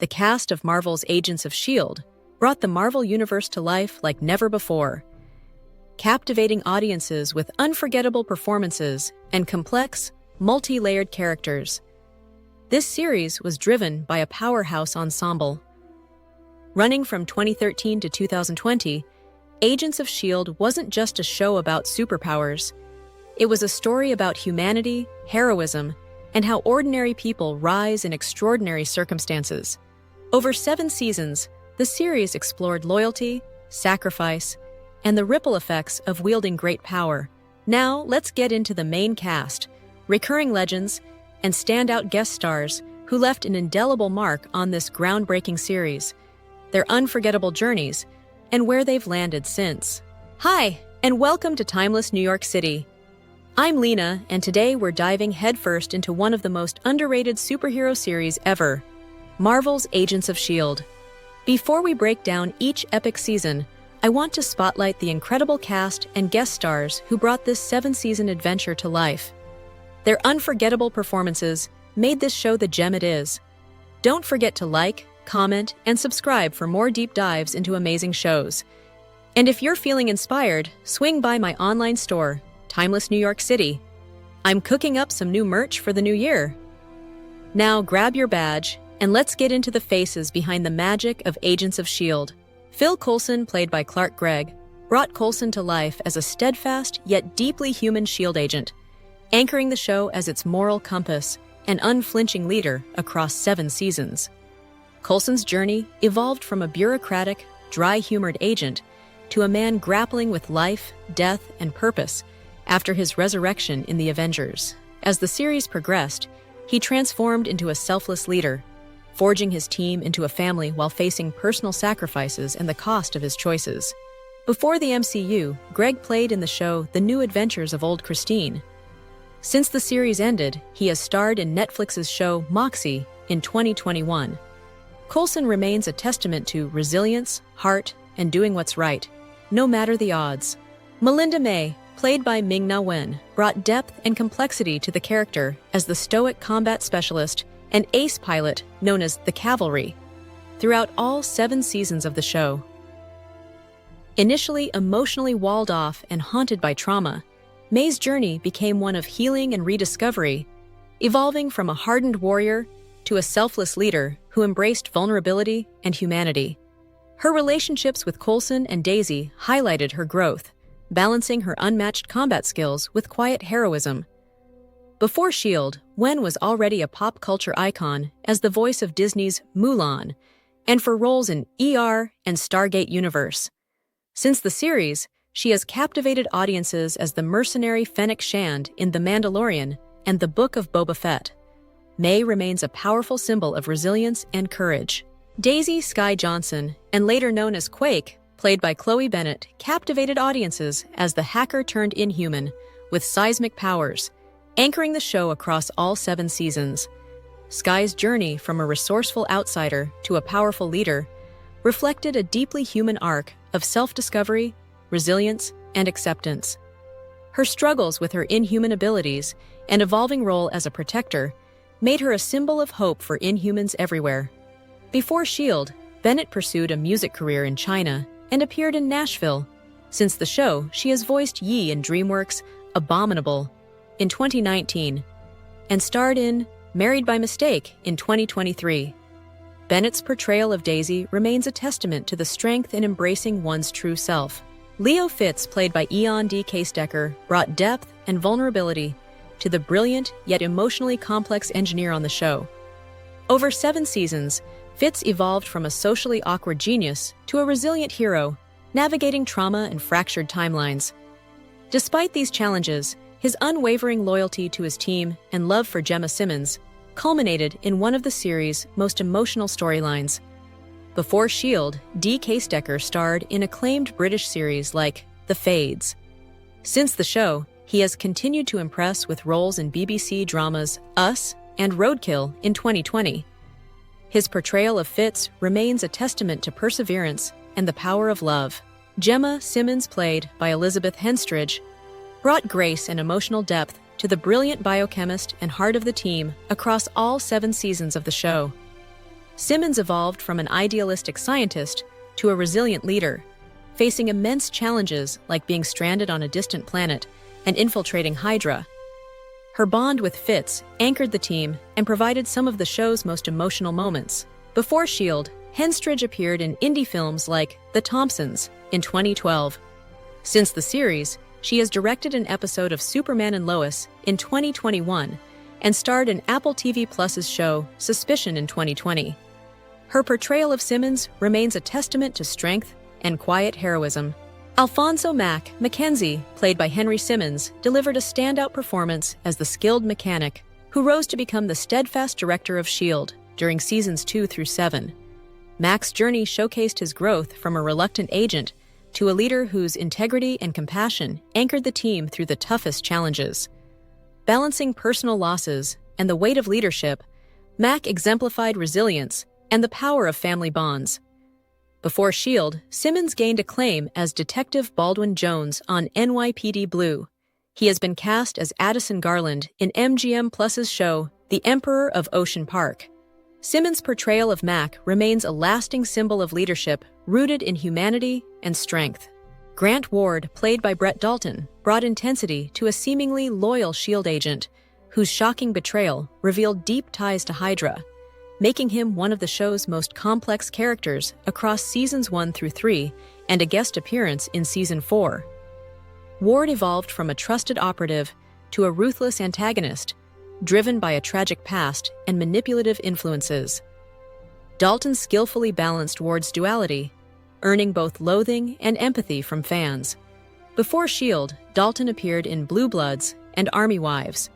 the cast of Marvel's Agents of S.H.I.E.L.D. brought the Marvel Universe to life like never before, captivating audiences with unforgettable performances and complex, multi-layered characters. This series was driven by a powerhouse ensemble. Running from 2013 to 2020, Agents of S.H.I.E.L.D. wasn't just a show about superpowers. It was a story about humanity, heroism, and how ordinary people rise in extraordinary circumstances. Over 7 seasons, the series explored loyalty, sacrifice, and the ripple effects of wielding great power. Now, let's get into the main cast, recurring legends, and standout guest stars who left an indelible mark on this groundbreaking series, their unforgettable journeys, and where they've landed since. Hi, and welcome to Timeless New York City. I'm Lena, and today we're diving headfirst into one of the most underrated superhero series ever, Marvel's Agents of S.H.I.E.L.D. Before we break down each epic season, I want to spotlight the incredible cast and guest stars who brought this 7-season adventure to life. Their unforgettable performances made this show the gem it is. Don't forget to like, comment, and subscribe for more deep dives into amazing shows. And if you're feeling inspired, swing by my online store, Timeless New York City. I'm cooking up some new merch for the new year. Now grab your badge, and let's get into the faces behind the magic of Agents of S.H.I.E.L.D. Phil Coulson, played by Clark Gregg, brought Coulson to life as a steadfast yet deeply human S.H.I.E.L.D. agent, anchoring the show as its moral compass and unflinching leader across 7 seasons. Coulson's journey evolved from a bureaucratic, dry-humored agent to a man grappling with life, death, and purpose after his resurrection in the Avengers. As the series progressed, he transformed into a selfless leader, forging his team into a family while facing personal sacrifices and the cost of his choices. Before the MCU, Gregg played in the show The New Adventures of Old Christine. Since the series ended, he has starred in Netflix's show Moxie in 2021. Coulson remains a testament to resilience, heart, and doing what's right, no matter the odds. Melinda May, played by Ming-Na Wen, brought depth and complexity to the character as the stoic combat specialist and ace pilot known as the Cavalry throughout all 7 seasons of the show. Initially emotionally walled off and haunted by trauma, May's journey became one of healing and rediscovery, evolving from a hardened warrior to a selfless leader who embraced vulnerability and humanity. Her relationships with Coulson and Daisy highlighted her growth, balancing her unmatched combat skills with quiet heroism. Before S.H.I.E.L.D., Wen was already a pop culture icon as the voice of Disney's Mulan, and for roles in ER and Stargate Universe. Since the series, she has captivated audiences as the mercenary Fennec Shand in The Mandalorian and The Book of Boba Fett. May remains a powerful symbol of resilience and courage. Daisy Skye Johnson, and later known as Quake, played by Chloe Bennett, captivated audiences as the hacker-turned-inhuman with seismic powers, anchoring the show across all 7 seasons. Skye's journey from a resourceful outsider to a powerful leader reflected a deeply human arc of self-discovery, resilience, and acceptance. Her struggles with her inhuman abilities and evolving role as a protector made her a symbol of hope for inhumans everywhere. Before S.H.I.E.L.D., Bennett pursued a music career in China and appeared in Nashville. Since the show, she has voiced Yi in DreamWorks' Abominable in 2019 and starred in Married by Mistake in 2023. Bennett's portrayal of Daisy remains a testament to the strength in embracing one's true self. Leo Fitz, played by Eon D. Case-Decker, brought depth and vulnerability to the brilliant yet emotionally complex engineer on the show. Over 7 seasons, Fitz evolved from a socially awkward genius to a resilient hero, navigating trauma and fractured timelines. Despite these challenges, his unwavering loyalty to his team and love for Gemma Simmons culminated in one of the series' most emotional storylines. Before S.H.I.E.L.D., D. Case-Decker starred in acclaimed British series like The Fades. Since the show, he has continued to impress with roles in BBC dramas Us and Roadkill in 2020. His portrayal of Fitz remains a testament to perseverance and the power of love. Gemma Simmons, played by Elizabeth Henstridge, brought grace and emotional depth to the brilliant biochemist and heart of the team across all 7 seasons of the show. Simmons evolved from an idealistic scientist to a resilient leader, facing immense challenges like being stranded on a distant planet and infiltrating Hydra. Her bond with Fitz anchored the team and provided some of the show's most emotional moments. Before S.H.I.E.L.D., Henstridge appeared in indie films like The Thompsons in 2012. Since the series, she has directed an episode of Superman and Lois in 2021 and starred in Apple TV Plus's show Suspicion in 2020. Her portrayal of Simmons remains a testament to strength and quiet heroism. Alfonso Mack Mackenzie, played by Henry Simmons, delivered a standout performance as the skilled mechanic who rose to become the steadfast director of S.H.I.E.L.D. during seasons 2 through 7. Mack's journey showcased his growth from a reluctant agent to a leader whose integrity and compassion anchored the team through the toughest challenges. Balancing personal losses and the weight of leadership, Mack exemplified resilience and the power of family bonds. Before S.H.I.E.L.D., Simmons gained acclaim as Detective Baldwin Jones on NYPD Blue. He has been cast as Addison Garland in MGM Plus's show The Emperor of Ocean Park. Simmons' portrayal of Mack remains a lasting symbol of leadership rooted in humanity and strength. Grant Ward, played by Brett Dalton, brought intensity to a seemingly loyal S.H.I.E.L.D. agent whose shocking betrayal revealed deep ties to Hydra, making him one of the show's most complex characters across seasons 1 through 3 and a guest appearance in season 4. Ward evolved from a trusted operative to a ruthless antagonist, driven by a tragic past and manipulative influences. Dalton skillfully balanced Ward's duality, earning both loathing and empathy from fans. Before S.H.I.E.L.D., Dalton appeared in Blue Bloods and Army Wives.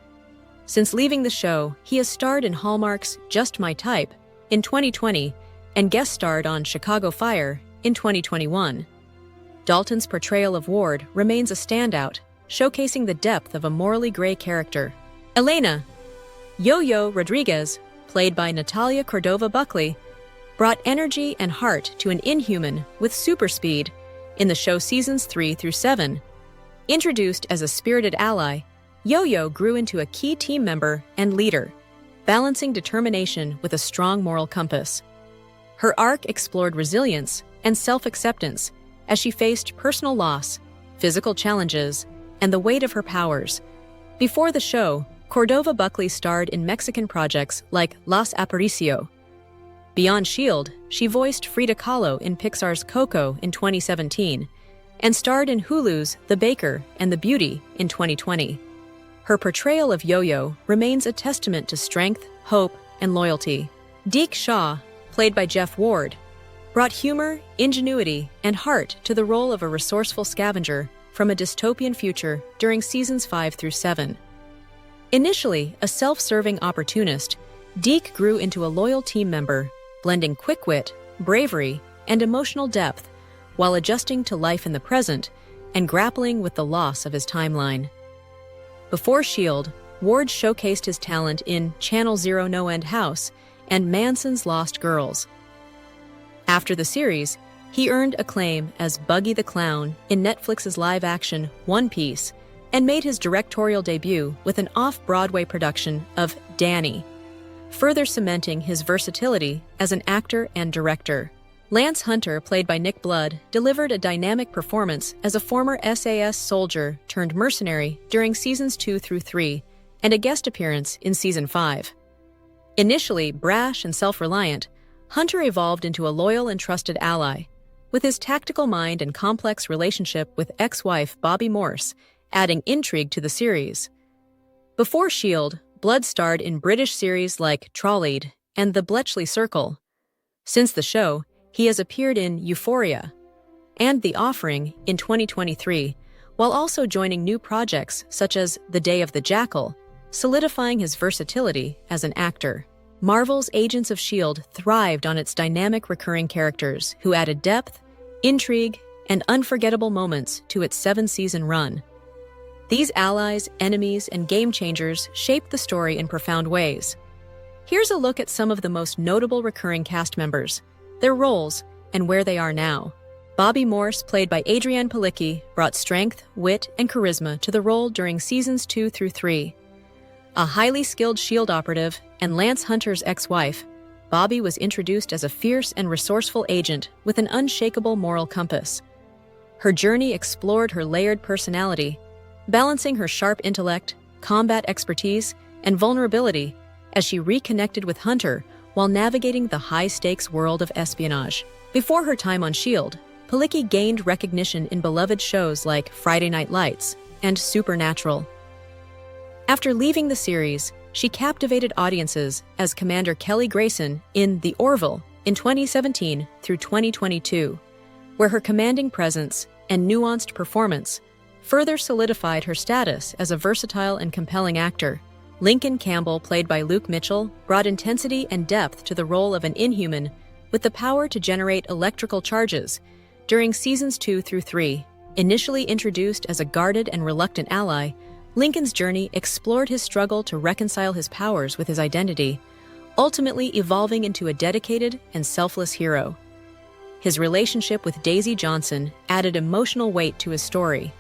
Since leaving the show, he has starred in Hallmark's Just My Type in 2020 and guest starred on Chicago Fire in 2021. Dalton's portrayal of Ward remains a standout, showcasing the depth of a morally gray character. Elena Yo-Yo Rodriguez, played by Natalia Cordova-Buckley, brought energy and heart to an Inhuman with super speed in the show seasons 3 through 7. Introduced as a spirited ally, Yo-Yo grew into a key team member and leader, balancing determination with a strong moral compass. Her arc explored resilience and self-acceptance as she faced personal loss, physical challenges, and the weight of her powers. Before the show, Cordova-Buckley starred in Mexican projects like Las Aparicio. Beyond S.H.I.E.L.D., she voiced Frida Kahlo in Pixar's Coco in 2017 and starred in Hulu's The Baker and the Beauty in 2020. Her portrayal of Yo-Yo remains a testament to strength, hope, and loyalty. Deke Shaw, played by Jeff Ward, brought humor, ingenuity, and heart to the role of a resourceful scavenger from a dystopian future during seasons 5 through 7. Initially a self-serving opportunist, Deke grew into a loyal team member, blending quick wit, bravery, and emotional depth while adjusting to life in the present and grappling with the loss of his timeline. Before S.H.I.E.L.D., Ward showcased his talent in Channel Zero No End House and Manson's Lost Girls. After the series, he earned acclaim as Buggy the Clown in Netflix's live-action One Piece and made his directorial debut with an off-Broadway production of Danny, further cementing his versatility as an actor and director. Lance Hunter, played by Nick Blood, delivered a dynamic performance as a former SAS soldier turned mercenary during seasons 2 through 3 and a guest appearance in season 5. Initially brash and self-reliant, Hunter evolved into a loyal and trusted ally, with his tactical mind and complex relationship with ex-wife Bobby Morse adding intrigue to the series. Before S.H.I.E.L.D., Blood starred in British series like Trolleyed and The Bletchley Circle. Since the show, he has appeared in Euphoria and The Offering in 2023, while also joining new projects such as The Day of the Jackal, solidifying his versatility as an actor. Marvel's Agents of S.H.I.E.L.D. thrived on its dynamic recurring characters who added depth, intrigue, and unforgettable moments to its 7-season run. These allies, enemies, and game-changers shaped the story in profound ways. Here's a look at some of the most notable recurring cast members, their roles, and where they are now. Bobby Morse, played by Adrienne Palicki, brought strength, wit, and charisma to the role during seasons 2 through 3. A highly skilled S.H.I.E.L.D. operative and Lance Hunter's ex-wife, Bobby was introduced as a fierce and resourceful agent with an unshakable moral compass. Her journey explored her layered personality, balancing her sharp intellect, combat expertise, and vulnerability as she reconnected with Hunter while navigating the high-stakes world of espionage. Before her time on S.H.I.E.L.D., Palicki gained recognition in beloved shows like Friday Night Lights and Supernatural. After leaving the series, she captivated audiences as Commander Kelly Grayson in The Orville in 2017 through 2022, where her commanding presence and nuanced performance further solidified her status as a versatile and compelling actor. Lincoln Campbell, played by Luke Mitchell, brought intensity and depth to the role of an Inhuman with the power to generate electrical charges during seasons 2 through 3. Initially introduced as a guarded and reluctant ally, Lincoln's journey explored his struggle to reconcile his powers with his identity, ultimately evolving into a dedicated and selfless hero. His relationship with Daisy Johnson added emotional weight to his story,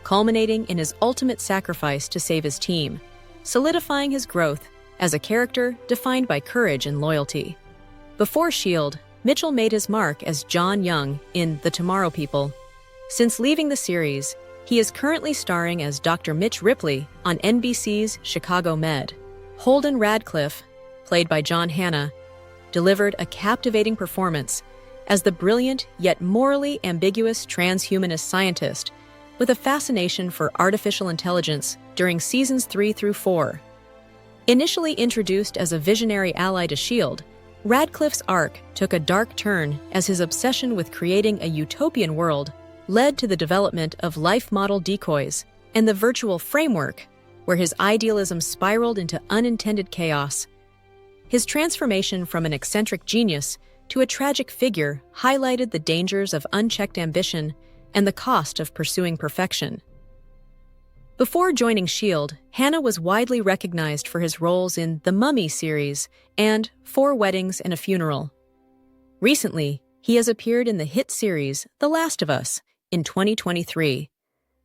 culminating in his ultimate sacrifice to save his team, solidifying his growth as a character defined by courage and loyalty. Before S.H.I.E.L.D., Mitchell made his mark as John Young in The Tomorrow People. Since leaving the series, he is currently starring as Dr. Mitch Ripley on NBC's Chicago Med. Holden Radcliffe, played by John Hannah, delivered a captivating performance as the brilliant yet morally ambiguous transhumanist scientist with a fascination for artificial intelligence during seasons 3 through 4. Initially introduced as a visionary ally to S.H.I.E.L.D., Radcliffe's arc took a dark turn as his obsession with creating a utopian world led to the development of life model decoys and the virtual framework, where his idealism spiraled into unintended chaos. His transformation from an eccentric genius to a tragic figure highlighted the dangers of unchecked ambition and the cost of pursuing perfection. Before joining S.H.I.E.L.D., Hannah was widely recognized for his roles in The Mummy series and 4 Weddings and a Funeral. Recently, he has appeared in the hit series The Last of Us in 2023,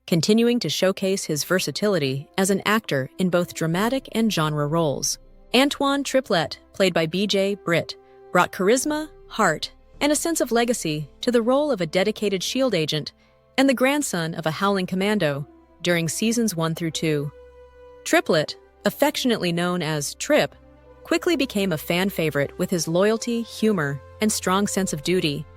continuing to showcase his versatility as an actor in both dramatic and genre roles. Antoine Triplett, played by B.J. Britt, brought charisma, heart, and a sense of legacy to the role of a dedicated S.H.I.E.L.D. agent and the grandson of a howling commando during seasons 1 through 2. Triplett, affectionately known as Trip, quickly became a fan favorite with his loyalty, humor, and strong sense of duty.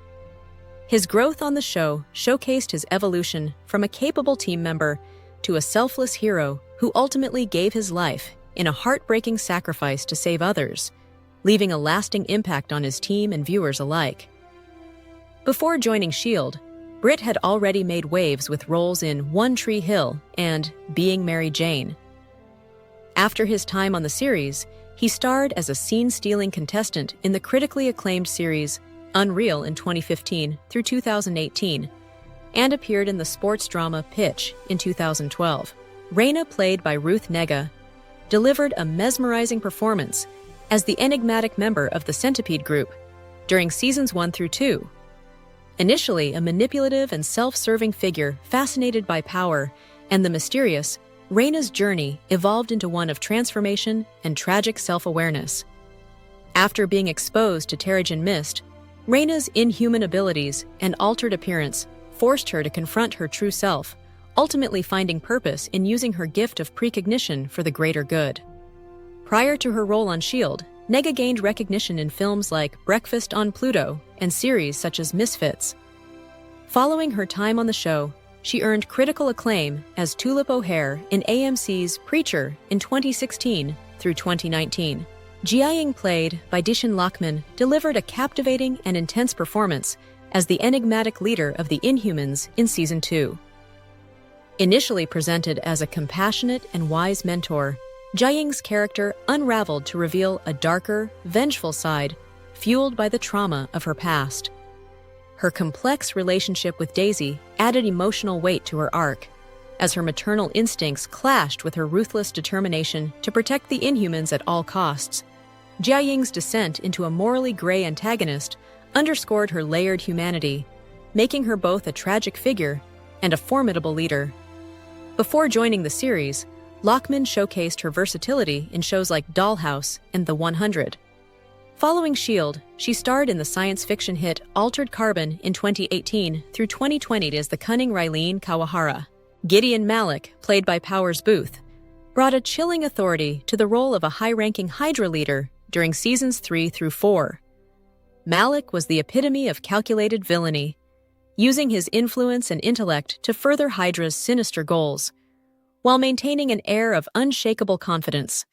His growth on the show showcased his evolution from a capable team member to a selfless hero who ultimately gave his life in a heartbreaking sacrifice to save others, leaving a lasting impact on his team and viewers alike. Before joining S.H.I.E.L.D., Britt had already made waves with roles in One Tree Hill and Being Mary Jane. After his time on the series, he starred as a scene-stealing contestant in the critically acclaimed series Unreal in 2015 through 2018, and appeared in the sports drama Pitch in 2012. Raina, played by Ruth Negga, delivered a mesmerizing performance as the enigmatic member of the Centipede Group during seasons 1 through 2. Initially a manipulative and self-serving figure fascinated by power and the mysterious, Raina's journey evolved into one of transformation and tragic self-awareness. After being exposed to Terrigen Mist, Raina's inhuman abilities and altered appearance forced her to confront her true self, ultimately finding purpose in using her gift of precognition for the greater good. Prior to her role on S.H.I.E.L.D., Negga gained recognition in films like Breakfast on Pluto and series such as Misfits. Following her time on the show, she earned critical acclaim as Tulip O'Hare in AMC's Preacher in 2016 through 2019. Jiaying, played by Dishin Lachman, delivered a captivating and intense performance as the enigmatic leader of the Inhumans in Season 2. Initially presented as a compassionate and wise mentor, Jiaying's character unraveled to reveal a darker, vengeful side fueled by the trauma of her past. Her complex relationship with Daisy added emotional weight to her arc, as her maternal instincts clashed with her ruthless determination to protect the Inhumans at all costs. Jiaying's descent into a morally gray antagonist underscored her layered humanity, making her both a tragic figure and a formidable leader. Before joining the series, Lachman showcased her versatility in shows like Dollhouse and The 100. Following S.H.I.E.L.D., she starred in the science fiction hit Altered Carbon in 2018 through 2020 as the cunning Raylene Kawahara. Gideon Malik, played by Powers Booth, brought a chilling authority to the role of a high-ranking Hydra leader during seasons 3 through 4. Malik was the epitome of calculated villainy, using his influence and intellect to further Hydra's sinister goals, while maintaining an air of unshakable confidence.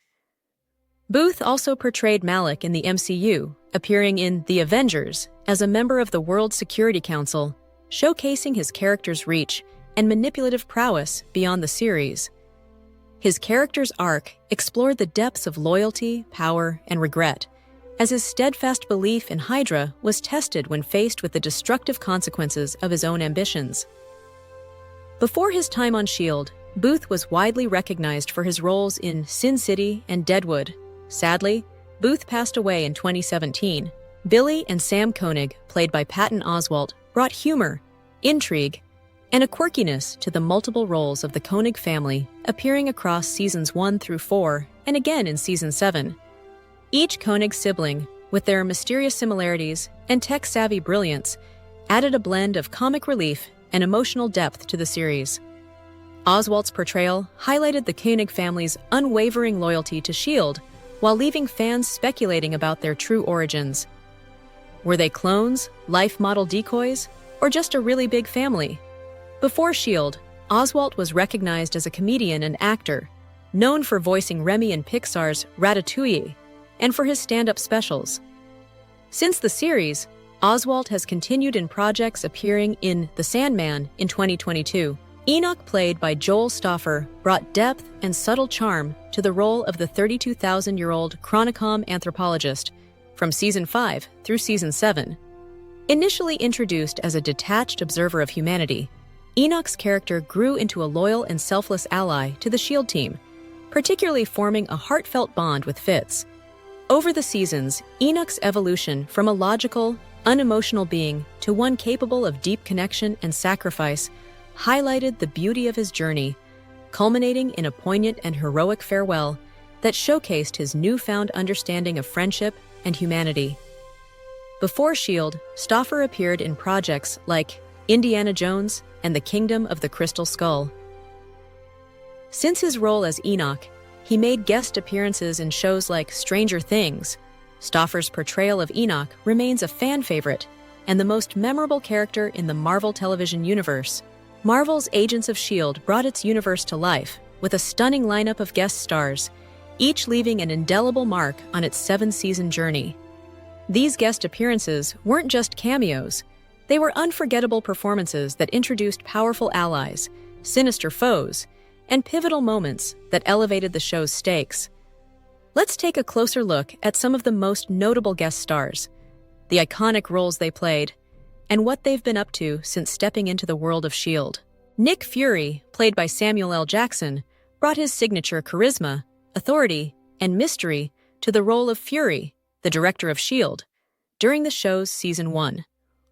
Booth also portrayed Malik in the MCU, appearing in The Avengers as a member of the World Security Council, showcasing his character's reach and manipulative prowess beyond the series. His character's arc explored the depths of loyalty, power, and regret, as his steadfast belief in Hydra was tested when faced with the destructive consequences of his own ambitions. Before his time on S.H.I.E.L.D., Booth was widely recognized for his roles in Sin City and Deadwood. Sadly, Booth passed away in 2017. Billy and Sam Koenig, played by Patton Oswalt, brought humor, intrigue, and a quirkiness to the multiple roles of the Koenig family, appearing across seasons 1 through 4 and again in season 7. Each Koenig sibling, with their mysterious similarities and tech-savvy brilliance, added a blend of comic relief and emotional depth to the series. Oswalt's portrayal highlighted the Koenig family's unwavering loyalty to S.H.I.E.L.D., while leaving fans speculating about their true origins. Were they clones, life model decoys, or just a really big family? Before S.H.I.E.L.D., Oswalt was recognized as a comedian and actor, known for voicing Remy in Pixar's Ratatouille, and for his stand-up specials. Since the series, Oswalt has continued in projects appearing in The Sandman in 2022. Enoch, played by Joel Stoffer, brought depth and subtle charm to the role of the 32,000-year-old Chronicom anthropologist from Season 5 through Season 7. Initially introduced as a detached observer of humanity, Enoch's character grew into a loyal and selfless ally to the S.H.I.E.L.D. team, particularly forming a heartfelt bond with Fitz. Over the seasons, Enoch's evolution from a logical, unemotional being to one capable of deep connection and sacrifice highlighted the beauty of his journey, culminating in a poignant and heroic farewell that showcased his newfound understanding of friendship and humanity. Before S.H.I.E.L.D., Stoffer appeared in projects like Indiana Jones and the Kingdom of the Crystal Skull. Since his role as Enoch, he made guest appearances in shows like Stranger Things. Stoffer's portrayal of Enoch remains a fan favorite and the most memorable character in the Marvel television universe. Marvel's Agents of S.H.I.E.L.D. brought its universe to life with a stunning lineup of guest stars, each leaving an indelible mark on its 7-season journey. These guest appearances weren't just cameos, they were unforgettable performances that introduced powerful allies, sinister foes, and pivotal moments that elevated the show's stakes. Let's take a closer look at some of the most notable guest stars, the iconic roles they played, and what they've been up to since stepping into the world of S.H.I.E.L.D. Nick Fury, played by Samuel L. Jackson, brought his signature charisma, authority, and mystery to the role of Fury, the director of S.H.I.E.L.D., during the show's Season 1.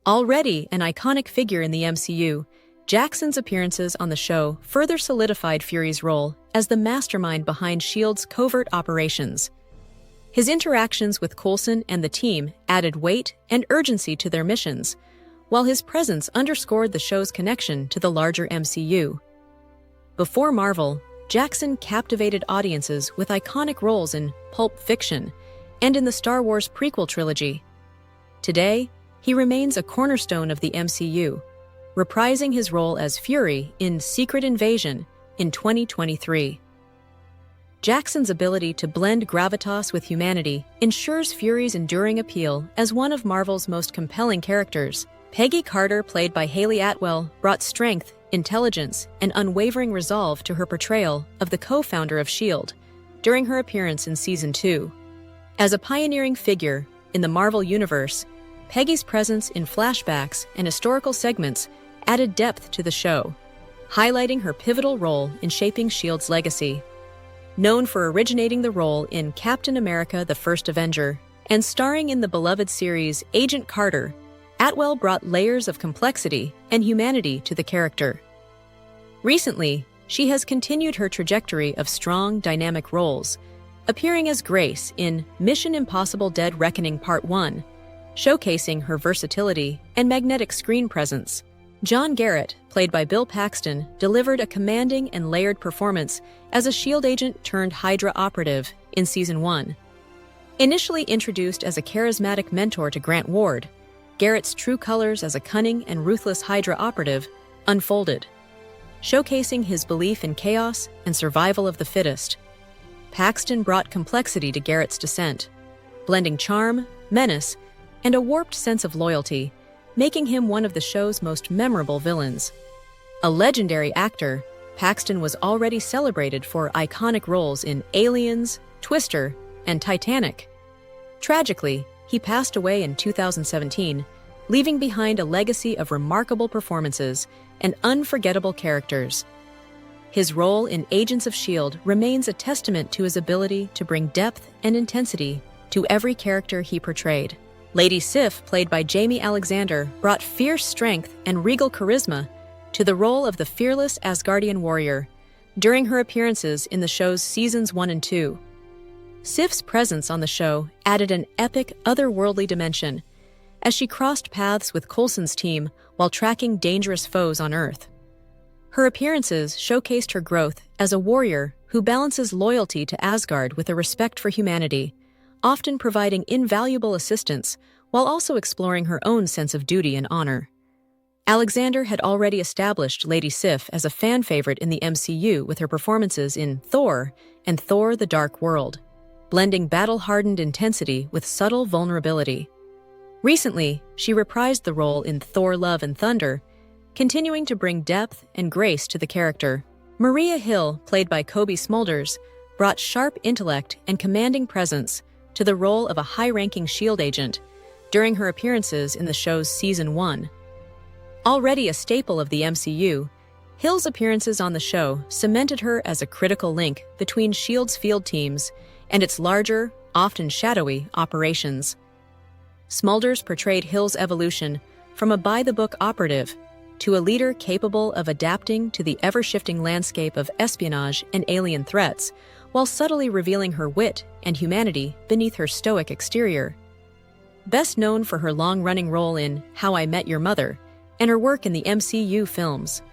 Already an iconic figure in the MCU, Jackson's appearances on the show further solidified Fury's role as the mastermind behind S.H.I.E.L.D.'s covert operations. His interactions with Coulson and the team added weight and urgency to their missions, while his presence underscored the show's connection to the larger MCU. Before Marvel, Jackson captivated audiences with iconic roles in Pulp Fiction and in the Star Wars prequel trilogy. Today, he remains a cornerstone of the MCU, reprising his role as Fury in Secret Invasion in 2023. Jackson's ability to blend gravitas with humanity ensures Fury's enduring appeal as one of Marvel's most compelling characters. Peggy Carter, played by Hayley Atwell, brought strength, intelligence, and unwavering resolve to her portrayal of the co-founder of S.H.I.E.L.D. during her appearance in Season 2. As a pioneering figure in the Marvel Universe, Peggy's presence in flashbacks and historical segments added depth to the show, highlighting her pivotal role in shaping S.H.I.E.L.D.'s legacy. Known for originating the role in Captain America: The First Avenger and starring in the beloved series Agent Carter, Atwell brought layers of complexity and humanity to the character. Recently, she has continued her trajectory of strong, dynamic roles, appearing as Grace in Mission: Impossible – Dead Reckoning Part 1, showcasing her versatility and magnetic screen presence. John Garrett, played by Bill Paxton, delivered a commanding and layered performance as a S.H.I.E.L.D. agent turned Hydra operative in Season 1. Initially introduced as a charismatic mentor to Grant Ward, Garrett's true colors as a cunning and ruthless Hydra operative unfolded, showcasing his belief in chaos and survival of the fittest. Paxton brought complexity to Garrett's descent, blending charm, menace, and a warped sense of loyalty, making him one of the show's most memorable villains. A legendary actor, Paxton was already celebrated for iconic roles in Aliens, Twister, and Titanic. Tragically, he passed away in 2017, leaving behind a legacy of remarkable performances and unforgettable characters. His role in Agents of S.H.I.E.L.D. remains a testament to his ability to bring depth and intensity to every character he portrayed. Lady Sif, played by Jamie Alexander, brought fierce strength and regal charisma to the role of the fearless Asgardian warrior during her appearances in the show's Seasons 1 and 2. Sif's presence on the show added an epic, otherworldly dimension as she crossed paths with Coulson's team while tracking dangerous foes on Earth. Her appearances showcased her growth as a warrior who balances loyalty to Asgard with a respect for humanity, often providing invaluable assistance while also exploring her own sense of duty and honor. Alexander had already established Lady Sif as a fan favorite in the MCU with her performances in Thor and Thor: The Dark World, blending battle-hardened intensity with subtle vulnerability. Recently, she reprised the role in Thor: Love and Thunder, continuing to bring depth and grace to the character. Maria Hill, played by Kobe Smulders, brought sharp intellect and commanding presence to the role of a high-ranking S.H.I.E.L.D. agent during her appearances in the show's Season 1. Already a staple of the MCU, Hill's appearances on the show cemented her as a critical link between S.H.I.E.L.D.'s field teams and its larger, often shadowy, operations. Smulders portrayed Hill's evolution from a by-the-book operative to a leader capable of adapting to the ever-shifting landscape of espionage and alien threats, while subtly revealing her wit and humanity beneath her stoic exterior. Best known for her long-running role in How I Met Your Mother and her work in the MCU films.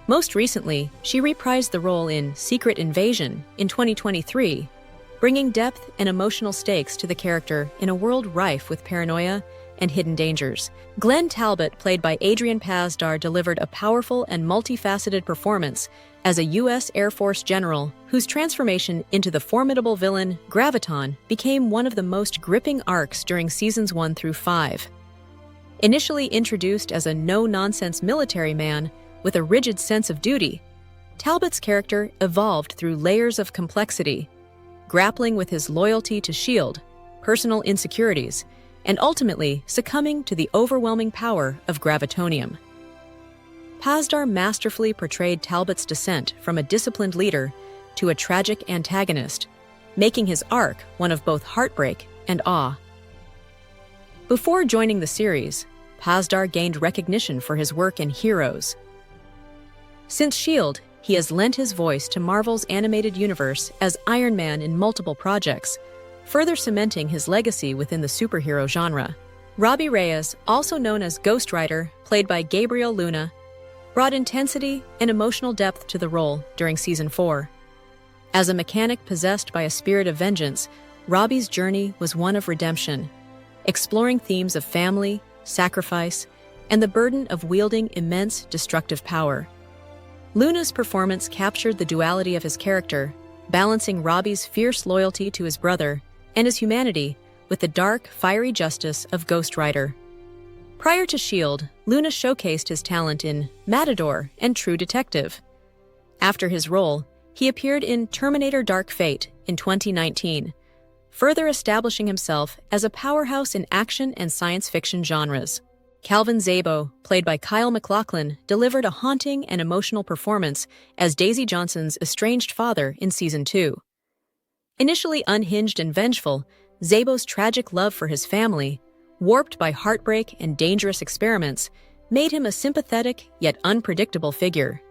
Most recently, she reprised the role in Secret Invasion in 2023, bringing depth and emotional stakes to the character in a world rife with paranoia and hidden dangers. Glenn Talbot, played by Adrian Pasdar, delivered a powerful and multifaceted performance as a U.S. Air Force general whose transformation into the formidable villain Graviton became one of the most gripping arcs during Seasons 1 through 5. Initially introduced as a no-nonsense military man with a rigid sense of duty, Talbot's character evolved through layers of complexity, grappling with his loyalty to S.H.I.E.L.D., personal insecurities, and ultimately succumbing to the overwhelming power of Gravitonium. Pasdar masterfully portrayed Talbot's descent from a disciplined leader to a tragic antagonist, making his arc one of both heartbreak and awe. Before joining the series, Pasdar gained recognition for his work in Heroes. Since S.H.I.E.L.D., he has lent his voice to Marvel's animated universe as Iron Man in multiple projects, further cementing his legacy within the superhero genre. Robbie Reyes, also known as Ghost Rider, played by Gabriel Luna, brought intensity and emotional depth to the role during Season 4. As a mechanic possessed by a spirit of vengeance, Robbie's journey was one of redemption, exploring themes of family, sacrifice, and the burden of wielding immense destructive power. Luna's performance captured the duality of his character, balancing Robbie's fierce loyalty to his brother and his humanity with the dark, fiery justice of Ghost Rider. Prior to S.H.I.E.L.D., Luna showcased his talent in Matador and True Detective. After his role, he appeared in Terminator Dark Fate in 2019, further establishing himself as a powerhouse in action and science fiction genres. Calvin Zabo, played by Kyle MacLachlan, delivered a haunting and emotional performance as Daisy Johnson's estranged father in Season 2. Initially unhinged and vengeful, Zabo's tragic love for his family, warped by heartbreak and dangerous experiments, made him a sympathetic yet unpredictable figure.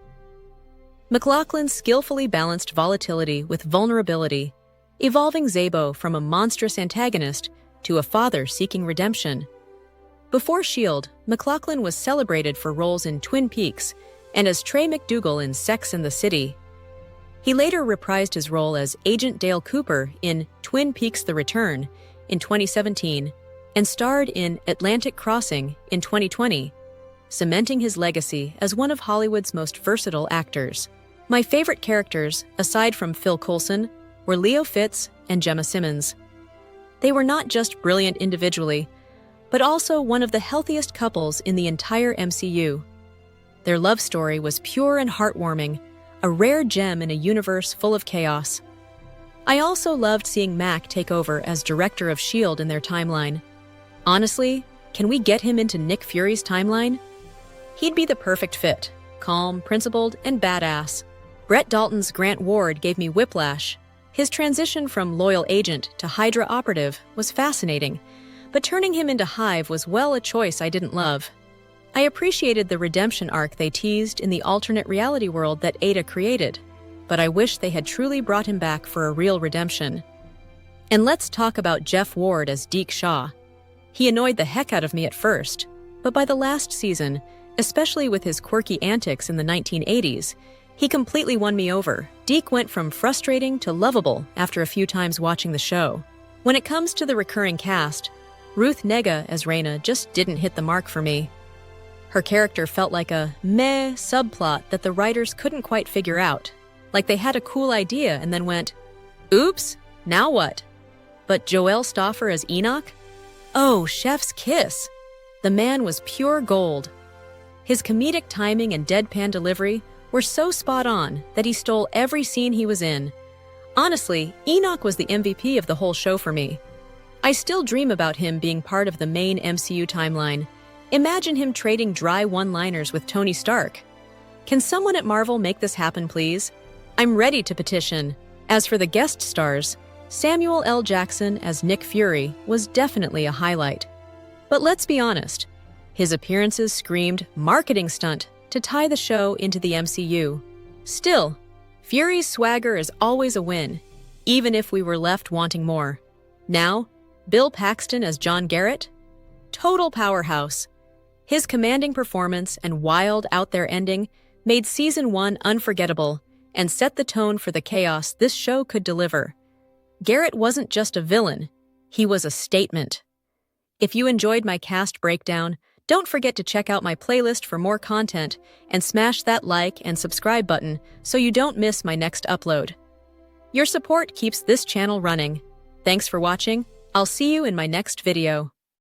MacLachlan skillfully balanced volatility with vulnerability, evolving Zabo from a monstrous antagonist to a father seeking redemption. Before S.H.I.E.L.D., MacLachlan was celebrated for roles in Twin Peaks and as Trey McDougal in Sex and the City. He later reprised his role as Agent Dale Cooper in Twin Peaks: The Return in 2017 and starred in Atlantic Crossing in 2020, cementing his legacy as one of Hollywood's most versatile actors. My favorite characters, aside from Phil Coulson, were Leo Fitz and Gemma Simmons. They were not just brilliant individually, but also one of the healthiest couples in the entire MCU. Their love story was pure and heartwarming, a rare gem in a universe full of chaos. I also loved seeing Mac take over as director of S.H.I.E.L.D. in their timeline. Honestly, can we get him into Nick Fury's timeline? He'd be the perfect fit, calm, principled, and badass. Brett Dalton's Grant Ward gave me whiplash. His transition from loyal agent to Hydra operative was fascinating, but turning him into Hive was a choice I didn't love. I appreciated the redemption arc they teased in the alternate reality world that Ada created, but I wish they had truly brought him back for a real redemption. And let's talk about Jeff Ward as Deke Shaw. He annoyed the heck out of me at first, but by the last season, especially with his quirky antics in the 1980s, he completely won me over. Deke went from frustrating to lovable after a few times watching the show. When it comes to the recurring cast, Ruth Negga as Reyna just didn't hit the mark for me. Her character felt like a meh subplot that the writers couldn't quite figure out, like they had a cool idea and then went, oops, now what? But Joel Stoffer as Enoch? Oh, chef's kiss! The man was pure gold. His comedic timing and deadpan delivery were so spot on that he stole every scene he was in. Honestly, Enoch was the MVP of the whole show for me. I still dream about him being part of the main MCU timeline. Imagine him trading dry one-liners with Tony Stark. Can someone at Marvel make this happen, please? I'm ready to petition. As for the guest stars, Samuel L. Jackson as Nick Fury was definitely a highlight. But let's be honest, his appearances screamed marketing stunt to tie the show into the MCU. Still, Fury's swagger is always a win, even if we were left wanting more. Now, Bill Paxton as John Garrett? Total powerhouse. His commanding performance and wild, out-there ending made Season 1 unforgettable and set the tone for the chaos this show could deliver. Garrett wasn't just a villain, he was a statement. If you enjoyed my cast breakdown, don't forget to check out my playlist for more content and smash that like and subscribe button so you don't miss my next upload. Your support keeps this channel running. Thanks for watching. I'll see you in my next video.